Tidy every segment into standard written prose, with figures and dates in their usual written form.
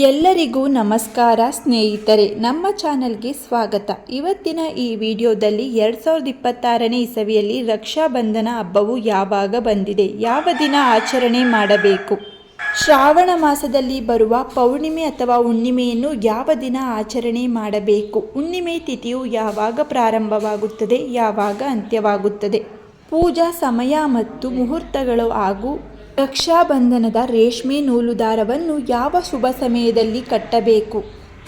ಎಲ್ಲರಿಗೂ ನಮಸ್ಕಾರ ಸ್ನೇಹಿತರೆ, ನಮ್ಮ ಚಾನಲ್ಗೆ ಸ್ವಾಗತ. ಇವತ್ತಿನ ಈ ವಿಡಿಯೋದಲ್ಲಿ 2026ನೇ ಇಸವಿಯಲ್ಲಿ ರಕ್ಷಾ ಬಂಧನ ಹಬ್ಬವು ಯಾವಾಗ ಬಂದಿದೆ, ಯಾವ ದಿನ ಆಚರಣೆ ಮಾಡಬೇಕು, ಶ್ರಾವಣ ಮಾಸದಲ್ಲಿ ಬರುವ ಪೌರ್ಣಿಮೆ ಅಥವಾ ಹುಣ್ಣಿಮೆಯನ್ನು ಯಾವ ದಿನ ಆಚರಣೆ ಮಾಡಬೇಕು, ಹುಣ್ಣಿಮೆ ತಿಥಿಯು ಯಾವಾಗ ಪ್ರಾರಂಭವಾಗುತ್ತದೆ, ಯಾವಾಗ ಅಂತ್ಯವಾಗುತ್ತದೆ, ಪೂಜಾ ಸಮಯ ಮತ್ತು ಮುಹೂರ್ತಗಳು ಹಾಗೂ ರಕ್ಷಾಬಂಧನದ ರೇಷ್ಮೆ ನೂಲು ದಾರವನ್ನು ಯಾವ ಶುಭ ಸಮಯದಲ್ಲಿ ಕಟ್ಟಬೇಕು,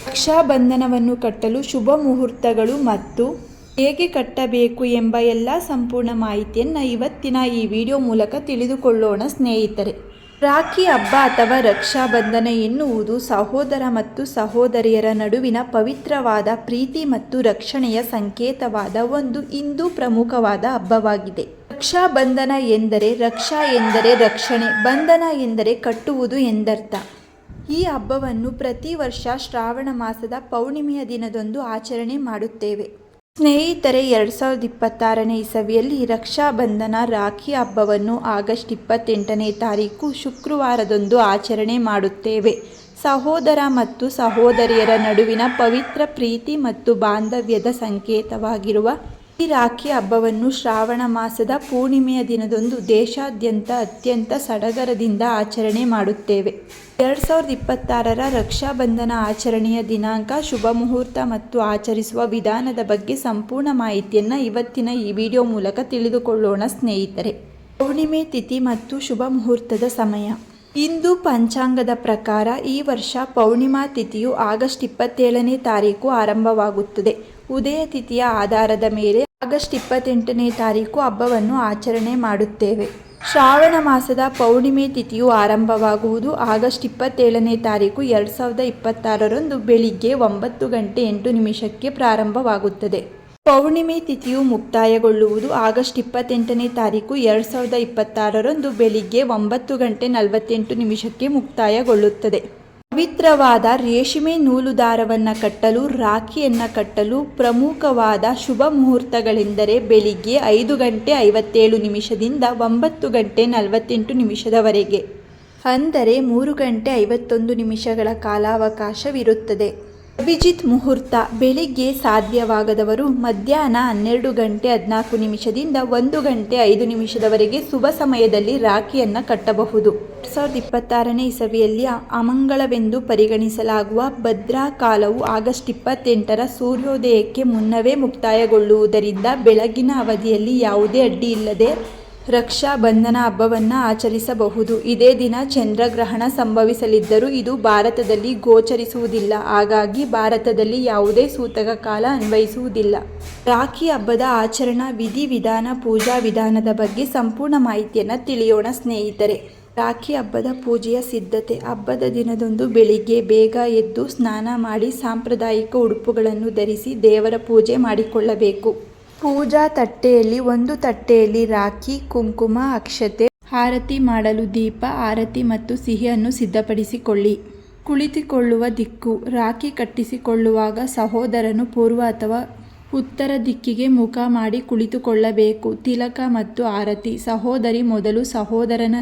ರಕ್ಷಾಬಂಧನವನ್ನು ಕಟ್ಟಲು ಶುಭ ಮುಹೂರ್ತಗಳು ಮತ್ತು ಹೇಗೆ ಕಟ್ಟಬೇಕು ಎಂಬ ಎಲ್ಲ ಸಂಪೂರ್ಣ ಮಾಹಿತಿಯನ್ನು ಇವತ್ತಿನ ಈ ವಿಡಿಯೋ ಮೂಲಕ ತಿಳಿದುಕೊಳ್ಳೋಣ ಸ್ನೇಹಿತರೆ. ರಾಖಿ ಹಬ್ಬ ಅಥವಾ ರಕ್ಷಾಬಂಧನ ಎನ್ನುವುದು ಸಹೋದರ ಮತ್ತು ಸಹೋದರಿಯರ ನಡುವಿನ ಪವಿತ್ರವಾದ ಪ್ರೀತಿ ಮತ್ತು ರಕ್ಷಣೆಯ ಸಂಕೇತವಾದ ಒಂದು ಹಿಂದೂ ಪ್ರಮುಖವಾದ ಹಬ್ಬವಾಗಿದೆ. ರಕ್ಷಾಬಂಧನ ಎಂದರೆ ರಕ್ಷಾ ಎಂದರೆ ರಕ್ಷಣೆ, ಬಂಧನ ಎಂದರೆ ಕಟ್ಟುವುದು ಎಂದರ್ಥ. ಈ ಹಬ್ಬವನ್ನು ಪ್ರತಿ ವರ್ಷ ಶ್ರಾವಣ ಮಾಸದ ಪೌರ್ಣಿಮೆಯ ದಿನದಂದು ಆಚರಣೆ ಮಾಡುತ್ತೇವೆ. ಸ್ನೇಹಿತರೆ, 2026ನೇ ಇಸವಿಯಲ್ಲಿ ರಕ್ಷಾಬಂಧನ ರಾಖಿ ಹಬ್ಬವನ್ನು ಆಗಸ್ಟ್ 28ನೇ ತಾರೀಕು ಶುಕ್ರವಾರದಂದು ಆಚರಣೆ ಮಾಡುತ್ತೇವೆ. ಸಹೋದರ ಮತ್ತು ಸಹೋದರಿಯರ ನಡುವಿನ ಪವಿತ್ರ ಪ್ರೀತಿ ಮತ್ತು ಬಾಂಧವ್ಯದ ಸಂಕೇತವಾಗಿರುವ ಈ ರಾಖಿ ಹಬ್ಬವನ್ನು ಶ್ರಾವಣ ಮಾಸದ ಪೂರ್ಣಿಮೆಯ ದಿನದಂದು ದೇಶಾದ್ಯಂತ ಅತ್ಯಂತ ಸಡಗರದಿಂದ ಆಚರಣೆ ಮಾಡುತ್ತೇವೆ. 2026ರ ರಕ್ಷಾಬಂಧನ ಆಚರಣೆಯ ದಿನಾಂಕ, ಶುಭ ಮುಹೂರ್ತ ಮತ್ತು ಆಚರಿಸುವ ವಿಧಾನದ ಬಗ್ಗೆ ಸಂಪೂರ್ಣ ಮಾಹಿತಿಯನ್ನು ಇವತ್ತಿನ ಈ ವಿಡಿಯೋ ಮೂಲಕ ತಿಳಿದುಕೊಳ್ಳೋಣ ಸ್ನೇಹಿತರೆ. ಪೌರ್ಣಿಮೆ ತಿಥಿ ಮತ್ತು ಶುಭ ಮುಹೂರ್ತದ ಸಮಯ. ಹಿಂದೂ ಪಂಚಾಂಗದ ಪ್ರಕಾರ ಈ ವರ್ಷ ಪೌರ್ಣಿಮಾ ತಿಥಿಯು ಆಗಸ್ಟ್ 27ನೇ ತಾರೀಕು ಆರಂಭವಾಗುತ್ತದೆ. ಉದಯ ತಿಥಿಯ ಆಧಾರದ ಮೇಲೆ ಆಗಸ್ಟ್ 28ನೇ ತಾರೀಕು ಹಬ್ಬವನ್ನು ಆಚರಣೆ ಮಾಡುತ್ತೇವೆ. ಶ್ರಾವಣ ಮಾಸದ ಪೌರ್ಣಿಮೆ ತಿಥಿಯು ಆರಂಭವಾಗುವುದು ಆಗಸ್ಟ್ 27ನೇ ತಾರೀಕು 2026ರಂದು ಬೆಳಿಗ್ಗೆ 9:08 ಪ್ರಾರಂಭವಾಗುತ್ತದೆ. ಪೌರ್ಣಿಮೆ ತಿಥಿಯು ಮುಕ್ತಾಯಗೊಳ್ಳುವುದು ಆಗಸ್ಟ್ 28ನೇ ತಾರೀಕು 2026ರಂದು ಬೆಳಿಗ್ಗೆ 9:48 ಮುಕ್ತಾಯಗೊಳ್ಳುತ್ತದೆ. ಪವಿತ್ರವಾದ ರೇಷ್ಮೆ ನೂಲು ದಾರವನ್ನು ಕಟ್ಟಲು, ರಾಖಿಯನ್ನು ಕಟ್ಟಲು ಪ್ರಮುಖವಾದ ಶುಭ ಮುಹೂರ್ತಗಳೆಂದರೆ ಬೆಳಿಗ್ಗೆ 5:57ದಿಂದ 9:48 ಅಂದರೆ 3:51 ಕಾಲಾವಕಾಶವಿರುತ್ತದೆ. ಅಭಿಜಿತ್ ಮುಹೂರ್ತ ಬೆಳಿಗ್ಗೆ ಸಾಧ್ಯವಾಗದವರು ಮಧ್ಯಾಹ್ನ 12:14ದಿಂದ 1:05 ಶುಭ ಸಮಯದಲ್ಲಿ ರಾಖಿಯನ್ನು ಕಟ್ಟಬಹುದು. 2026ನೇ ಇಸವಿಯಲ್ಲಿ ಅಮಂಗಳವೆಂದು ಪರಿಗಣಿಸಲಾಗುವ ಭದ್ರಾ ಕಾಲವು ಆಗಸ್ಟ್ 28ರ ಸೂರ್ಯೋದಯಕ್ಕೆ ಮುನ್ನವೇ ಮುಕ್ತಾಯಗೊಳ್ಳುವುದರಿಂದ ಬೆಳಗಿನ ಅವಧಿಯಲ್ಲಿ ಯಾವುದೇ ಅಡ್ಡಿ ಇಲ್ಲದೆ ರಕ್ಷಾಬಂಧನ ಹಬ್ಬವನ್ನು ಆಚರಿಸಬಹುದು. ಇದೇ ದಿನ ಚಂದ್ರಗ್ರಹಣ ಸಂಭವಿಸಲಿದ್ದರೂ ಇದು ಭಾರತದಲ್ಲಿ ಗೋಚರಿಸುವುದಿಲ್ಲ, ಹಾಗಾಗಿ ಭಾರತದಲ್ಲಿ ಯಾವುದೇ ಸೂತಕ ಕಾಲ ಅನ್ವಯಿಸುವುದಿಲ್ಲ. ರಾಖಿ ಹಬ್ಬದ ಆಚರಣಾ ವಿಧಿ-ವಿಧಾನ, ಪೂಜಾ ವಿಧಾನದ ಬಗ್ಗೆ ಸಂಪೂರ್ಣ ಮಾಹಿತಿಯನ್ನು ತಿಳಿಯೋಣ ಸ್ನೇಹಿತರೆ. ರಾಖಿ ಹಬ್ಬದ ಪೂಜೆಯ ಸಿದ್ಧತೆ. ಹಬ್ಬದ ದಿನದಂದು ಬೆಳಿಗ್ಗೆ ಬೇಗ ಎದ್ದು ಸ್ನಾನ ಮಾಡಿ ಸಾಂಪ್ರದಾಯಿಕ ಉಡುಪುಗಳನ್ನು ಧರಿಸಿ ದೇವರ ಪೂಜೆ ಮಾಡಿಕೊಳ್ಳಬೇಕು. ಪೂಜಾ ತಟ್ಟೆಯಲ್ಲಿ ಒಂದು ತಟ್ಟೆಯಲ್ಲಿ ರಾಖಿ, ಕುಂಕುಮ, ಅಕ್ಷತೆ, ಆರತಿ ಮಾಡಲು ದೀಪ, ಆರತಿ ಮತ್ತು ಸಿಹಿಯನ್ನು ಸಿದ್ಧಪಡಿಸಿಕೊಳ್ಳಿ. ಕುಳಿತುಕೊಳ್ಳುವ ದಿಕ್ಕು. ರಾಖಿ ಕಟ್ಟಿಸಿಕೊಳ್ಳುವಾಗ ಸಹೋದರನು ಪೂರ್ವ ಅಥವಾ ಉತ್ತರ ದಿಕ್ಕಿಗೆ ಮುಖ ಮಾಡಿ ಕುಳಿತುಕೊಳ್ಳಬೇಕು. ತಿಲಕ ಮತ್ತು ಆರತಿ. ಸಹೋದರಿ ಮೊದಲು ಸಹೋದರನ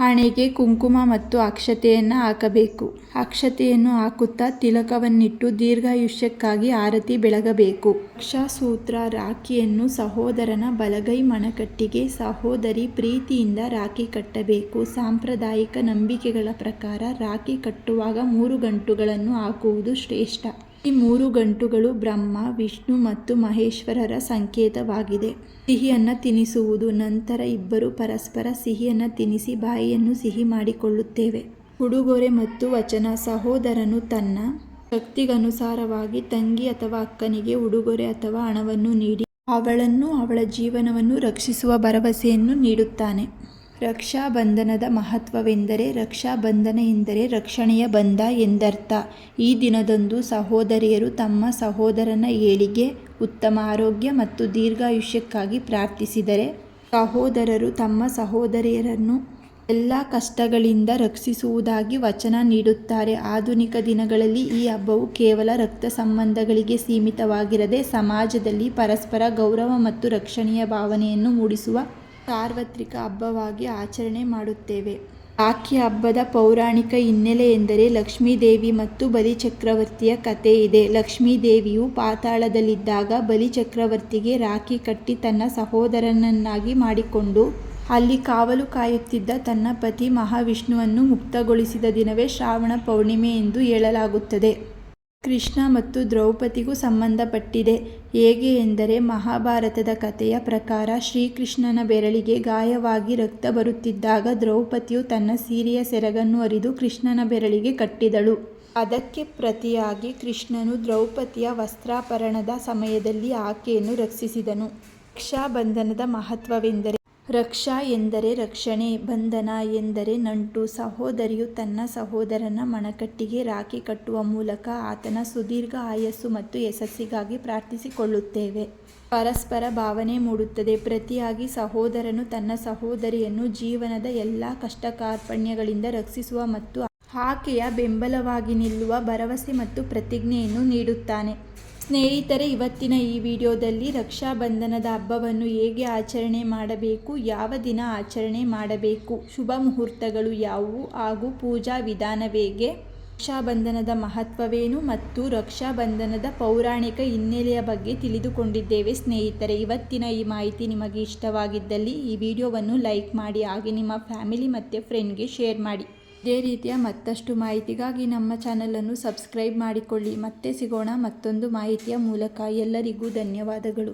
ಹಣೆಗೆ ಕುಂಕುಮ ಮತ್ತು ಅಕ್ಷತೆಯನ್ನು ಹಾಕಬೇಕು. ಅಕ್ಷತೆಯನ್ನು ಹಾಕುತ್ತಾ ತಿಲಕವನ್ನಿಟ್ಟು ದೀರ್ಘಾಯುಷ್ಯಕ್ಕಾಗಿ ಆರತಿ ಬೆಳಗಬೇಕು. ರಕ್ಷಾಸೂತ್ರ. ರಾಖಿಯನ್ನು ಸಹೋದರನ ಬಲಗೈ ಮಣಕಟ್ಟಿಗೆ ಸಹೋದರಿ ಪ್ರೀತಿಯಿಂದ ರಾಖಿ ಕಟ್ಟಬೇಕು. ಸಾಂಪ್ರದಾಯಿಕ ನಂಬಿಕೆಗಳ ಪ್ರಕಾರ ರಾಖಿ ಕಟ್ಟುವಾಗ 3 ಗಂಟುಗಳನ್ನು ಹಾಕುವುದು ಶ್ರೇಷ್ಠ. ಈ 3 ಗಂಟುಗಳು ಬ್ರಹ್ಮ, ವಿಷ್ಣು ಮತ್ತು ಮಹೇಶ್ವರರ ಸಂಕೇತವಾಗಿದೆ. ಸಿಹಿಯನ್ನು ತಿನ್ನಿಸುವುದು. ನಂತರ ಇಬ್ಬರು ಪರಸ್ಪರ ಸಿಹಿಯನ್ನು ತಿನ್ನಿಸಿ ಬಾಯಿಯನ್ನು ಸಿಹಿ ಮಾಡಿಕೊಳ್ಳುತ್ತೇವೆ. ಉಡುಗೊರೆ ಮತ್ತು ವಚನ. ಸಹೋದರನು ತನ್ನ ಶಕ್ತಿಗನುಸಾರವಾಗಿ ತಂಗಿ ಅಥವಾ ಅಕ್ಕನಿಗೆ ಉಡುಗೊರೆ ಅಥವಾ ಹಣವನ್ನು ನೀಡಿ ಅವಳನ್ನು ಅವಳ ಜೀವನವನ್ನು ರಕ್ಷಿಸುವ ಭರವಸೆಯನ್ನು ನೀಡುತ್ತಾನೆ. ರಕ್ಷಾಬಂಧನದ ಮಹತ್ವವೆಂದರೆ ರಕ್ಷಾಬಂಧನ ಎಂದರೆ ರಕ್ಷಣೆಯ ಬಂಧ ಎಂದರ್ಥ. ಈ ದಿನದಂದು ಸಹೋದರಿಯರು ತಮ್ಮ ಸಹೋದರನ ಏಳಿಗೆ, ಉತ್ತಮ ಆರೋಗ್ಯ ಮತ್ತು ದೀರ್ಘಾಯುಷ್ಯಕ್ಕಾಗಿ ಪ್ರಾರ್ಥಿಸಿದರೆ ಸಹೋದರರು ತಮ್ಮ ಸಹೋದರಿಯರನ್ನು ಎಲ್ಲ ಕಷ್ಟಗಳಿಂದ ರಕ್ಷಿಸುವುದಾಗಿ ವಚನ ನೀಡುತ್ತಾರೆ. ಆಧುನಿಕ ದಿನಗಳಲ್ಲಿ ಈ ಹಬ್ಬವು ಕೇವಲ ರಕ್ತ ಸಂಬಂಧಗಳಿಗೆ ಸೀಮಿತವಾಗಿರದೆ ಸಮಾಜದಲ್ಲಿ ಪರಸ್ಪರ ಗೌರವ ಮತ್ತು ರಕ್ಷಣೆಯ ಭಾವನೆಯನ್ನು ಮೂಡಿಸುವ ಸಾರ್ವತ್ರಿಕ ಹಬ್ಬವಾಗಿ ಆಚರಣೆ ಮಾಡುತ್ತೇವೆ. ರಾಖಿ ಹಬ್ಬದ ಪೌರಾಣಿಕ ಹಿನ್ನೆಲೆ ಎಂದರೆ ಲಕ್ಷ್ಮೀದೇವಿ ಮತ್ತು ಬಲಿಚಕ್ರವರ್ತಿಯ ಕಥೆ ಇದೆ. ಲಕ್ಷ್ಮೀದೇವಿಯು ಪಾತಾಳದಲ್ಲಿದ್ದಾಗ ಬಲಿಚಕ್ರವರ್ತಿಗೆ ರಾಖಿ ಕಟ್ಟಿ ತನ್ನ ಸಹೋದರನನ್ನಾಗಿ ಮಾಡಿಕೊಂಡು ಅಲ್ಲಿ ಕಾವಲು ಕಾಯುತ್ತಿದ್ದ ತನ್ನ ಪತಿ ಮಹಾವಿಷ್ಣುವನ್ನು ಮುಕ್ತಗೊಳಿಸಿದ ದಿನವೇ ಶ್ರಾವಣ ಪೌರ್ಣಿಮೆ ಎಂದು ಹೇಳಲಾಗುತ್ತದೆ. ಕೃಷ್ಣ ಮತ್ತು ದ್ರೌಪದಿಗೂ ಸಂಬಂಧಪಟ್ಟಿದೆ. ಹೇಗೆ ಎಂದರೆ ಮಹಾಭಾರತದ ಕಥೆಯ ಪ್ರಕಾರ ಶ್ರೀಕೃಷ್ಣನ ಬೆರಳಿಗೆ ಗಾಯವಾಗಿ ರಕ್ತ ಬರುತ್ತಿದ್ದಾಗ ದ್ರೌಪದಿಯು ತನ್ನ ಸೀರೆಯ ಸೆರಗನ್ನು ಹರಿದು ಕೃಷ್ಣನ ಬೆರಳಿಗೆ ಕಟ್ಟಿದಳು. ಅದಕ್ಕೆ ಪ್ರತಿಯಾಗಿ ಕೃಷ್ಣನು ದ್ರೌಪದಿಯ ವಸ್ತ್ರಾಪರಣದ ಸಮಯದಲ್ಲಿ ಆಕೆಯನ್ನು ರಕ್ಷಿಸಿದನು. ರಕ್ಷಾಬಂಧನದ ಮಹತ್ವವೆಂದರೆ ರಕ್ಷಾ ಎಂದರೆ ರಕ್ಷಣೆ, ಬಂಧನ ಎಂದರೆ ನಂಟು. ಸಹೋದರಿಯು ತನ್ನ ಸಹೋದರನ ಮಣಕಟ್ಟಿಗೆ ರಾಖಿ ಕಟ್ಟುವ ಮೂಲಕ ಆತನ ಸುದೀರ್ಘ ಆಯಸ್ಸು ಮತ್ತು ಯಶಸ್ಸಿಗಾಗಿ ಪ್ರಾರ್ಥಿಸಿಕೊಳ್ಳುತ್ತೇವೆ. ಪರಸ್ಪರ ಭಾವನೆ ಮೂಡುತ್ತದೆ. ಪ್ರತಿಯಾಗಿ ಸಹೋದರನು ತನ್ನ ಸಹೋದರಿಯನ್ನು ಜೀವನದ ಎಲ್ಲ ಕಷ್ಟಕಾರ್ಪಣ್ಯಗಳಿಂದ ರಕ್ಷಿಸುವ ಮತ್ತು ಆಕೆಯ ಬೆಂಬಲವಾಗಿ ನಿಲ್ಲುವ ಭರವಸೆ ಮತ್ತು ಪ್ರತಿಜ್ಞೆಯನ್ನು ನೀಡುತ್ತಾನೆ. ಸ್ನೇಹಿತರೆ, ಇವತ್ತಿನ ಈ ವಿಡಿಯೋದಲ್ಲಿ ರಕ್ಷಾಬಂಧನದ ಹಬ್ಬವನ್ನು ಹೇಗೆ ಆಚರಣೆ ಮಾಡಬೇಕು, ಯಾವ ದಿನ ಆಚರಣೆ ಮಾಡಬೇಕು, ಶುಭ ಮುಹೂರ್ತಗಳು ಯಾವುವು ಹಾಗೂ ಪೂಜಾ ವಿಧಾನವೇಗೆ, ರಕ್ಷಾಬಂಧನದ ಮಹತ್ವವೇನು ಮತ್ತು ರಕ್ಷಾಬಂಧನದ ಪೌರಾಣಿಕ ಹಿನ್ನೆಲೆಯ ಬಗ್ಗೆ ತಿಳಿದುಕೊಂಡಿದ್ದೇವೆ. ಸ್ನೇಹಿತರೆ, ಇವತ್ತಿನ ಈ ಮಾಹಿತಿ ನಿಮಗೆ ಇಷ್ಟವಾಗಿದ್ದಲ್ಲಿ ಈ ವಿಡಿಯೋವನ್ನು ಲೈಕ್ ಮಾಡಿ, ಹಾಗೆ ನಿಮ್ಮ ಫ್ಯಾಮಿಲಿ ಮತ್ತು ಫ್ರೆಂಡ್ಗೆ ಶೇರ್ ಮಾಡಿ. ಇದೇ ರೀತಿಯ ಮತ್ತಷ್ಟು ಮಾಹಿತಿಗಾಗಿ ನಮ್ಮ ಚಾನಲನ್ನು ಸಬ್ಸ್ಕ್ರೈಬ್ ಮಾಡಿಕೊಳ್ಳಿ. ಮತ್ತೆ ಸಿಗೋಣ ಮತ್ತೊಂದು ಮಾಹಿತಿಯ ಮೂಲಕ. ಎಲ್ಲರಿಗೂ ಧನ್ಯವಾದಗಳು.